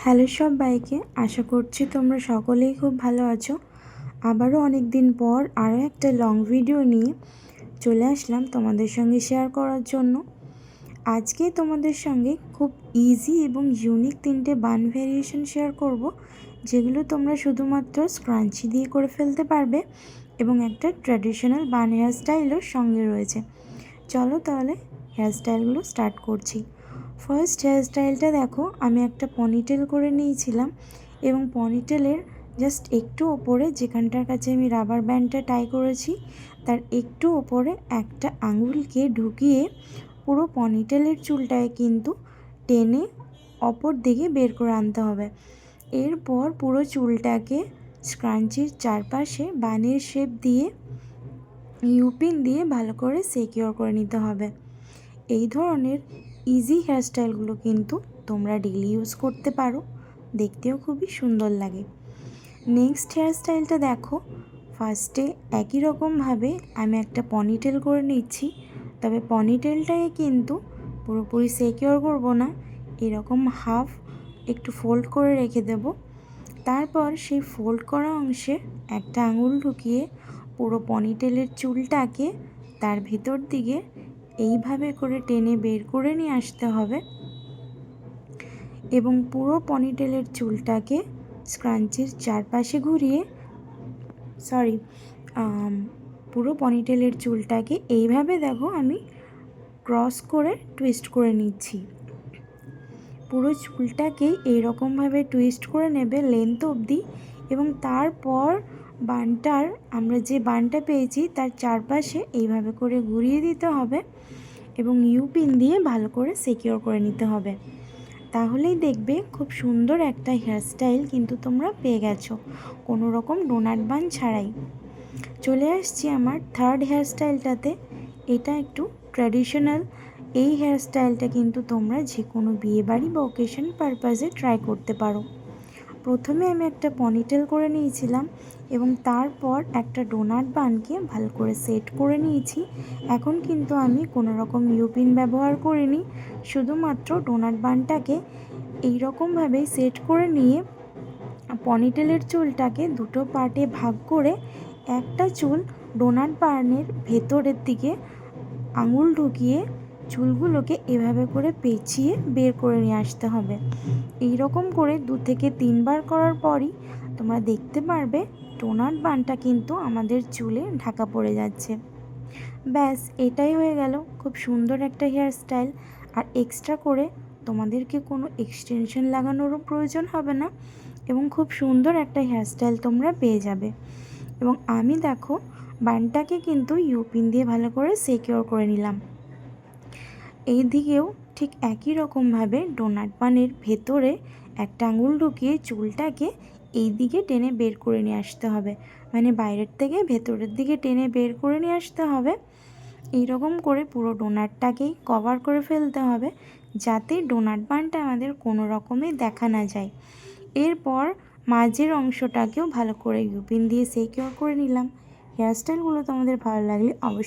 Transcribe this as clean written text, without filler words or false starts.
Hello সবাইকে, আশা করছি তোমরা সকলেই খুব ভালো আছো। আবারও অনেক দিন পর আরও একটা লং ভিডিও নিয়ে চলে আসলাম তোমাদের সঙ্গে শেয়ার করার জন্য। আজকে তোমাদের সঙ্গে খুব ইজি এবং ইউনিক 3টে বান ভেরিয়েশন শেয়ার করব, যেগুলো তোমরা শুধুমাত্র স্ক্রাঞ্চি দিয়ে করে ফেলতে পারবে এবং একটা ট্র্যাডিশনাল বান হেয়ার স্টাইলও সঙ্গে রয়েছে। চলো তাহলে হেয়ার স্টাইলগুলো স্টার্ট করছি। ফার্স্ট হেয়ার স্টাইলটা দেখো, আমি একটা পনিটেল করে নিয়েছিলাম এবং পনিটেলের জাস্ট একটু ওপরে, যেখানটার কাছে আমি রাবার ব্যান্ডটা টাই করেছি, তার একটু ওপরে একটা আঙুলকে ঢুকিয়ে পুরো পনিটেলের চুলটায় কিন্তু টেনে অপর দিকে বের করে আনতে হবে। এরপর পুরো চুলটাকে স্ক্রাঞ্চির চারপাশে বানের শেপ দিয়ে ইউপিন দিয়ে ভালো করে সিকিউর করে নিতে হবে। এই ধরনের ইজি হেয়ারস্টাইলগুলো কিন্তু তোমরা ডেইলি ইউজ করতে পারো, দেখতেও খুবই সুন্দর লাগে। নেক্সট হেয়ারস্টাইলটা দেখো, ফার্স্টে একই রকমভাবে আমি একটা পনিটেল করে নিচ্ছি, তবে পনিটেলটাকে কিন্তু পুরোপুরি সিকিউর করব না, এরকম হাফ একটু ফোল্ড করে রেখে দেব। তারপর সেই ফোল্ড করা অংশে একটা আঙুল ঢুকিয়ে পুরো পনিটেলের চুলটাকে তার ভিতর দিকে এইভাবে করে টেনে বের করে নিয়ে আসতে হবে এবং পুরো পনিটেলের চুলটাকে স্ক্রাঞ্চির চারপাশে ঘুরিয়ে পুরো পনিটেলের চুলটাকে এইভাবে দেখো আমি ক্রস করে টুইস্ট করে নিচ্ছি। পুরো চুলটাকে এইরকমভাবে টুইস্ট করে নেবে লেন্থ অবধি এবং তারপর বানটার, আমরা যে বানটা পেয়েছি তার চারপাশে এইভাবে করে ঘুরিয়ে দিতে হবে এবং ইউপিন দিয়ে ভালো করে সিকিউর করে নিতে হবে। তাহলেই দেখবে খুব সুন্দর একটা হেয়ারস্টাইল কিন্তু তোমরা পেয়ে গেছো, কোনো রকম ডোনাট বান ছাড়াই। চলে আসছি আমার থার্ড হেয়ারস্টাইলটাতে। এটা একটু ট্র্যাডিশনাল। এই হেয়ারস্টাইলটা কিন্তু তোমরা যে কোনো বিয়েবাড়ি বা ওকেশন পারপাসে ট্রাই করতে পারো। প্রথমে আমি একটা পনিটেল করে নিয়েছিলাম এবং তারপর একটা ডোনাট বানকে ভালো করে সেট করে নিয়েছি। এখন কিন্তু আমি কোনো রকম ইউপিন ব্যবহার করিনি, শুধুমাত্র ডোনাট বানটাকে এইরকমভাবেই সেট করে নিয়ে পনিটেলের চুলটাকে দুটো পার্টে ভাগ করে একটা চুল ডোনাট বানের ভেতরের দিকে আঙুল ঢুকিয়ে চুলগুলোকে এভাবে করে পেঁচিয়ে বের করে নিয়ে আসতে হবে। এই রকম করে 2 থেকে 3 বার করার পরই তোমরা দেখতে পারবে ডোনাট বানটা কিন্তু আমাদের চুলে ঢাকা পড়ে যাচ্ছে। ব্যাস, এটাই হয়ে গেল খুব সুন্দর একটা হেয়ারস্টাইল। আর এক্সট্রা করে তোমাদেরকে কোনো এক্সটেনশন লাগানোরও প্রয়োজন হবে না এবং খুব সুন্দর একটা হেয়ারস্টাইল তোমরা পেয়ে যাবে। এবং আমি দেখো বানটাকে কিন্তু ইউপিন দিয়ে ভালো করে সিকিউর করে নিলাম। এই দিকেও ঠিক একই রকমভাবে ডোনাট বানের ভেতরে একটা আঙুল ঢুকিয়ে চুলটাকে এই দিকে টেনে বের করে নিয়ে আসতে হবে, মানে বাইরের থেকে ভেতরের দিকে টেনে বের করে নিয়ে আসতে হবে। এই রকম করে পুরো ডোনাটটাকেই কভার করে ফেলতে হবে, যাতে ডোনাট বানটা আমাদের কোনো রকমে দেখা না যায়। এরপর মাঝের অংশটাকেও ভালো করে ইউপিন দিয়ে সিকিউর করে নিলাম। হেয়ারস্টাইলগুলো তোমাদের ভালো লাগলে অবশ্যই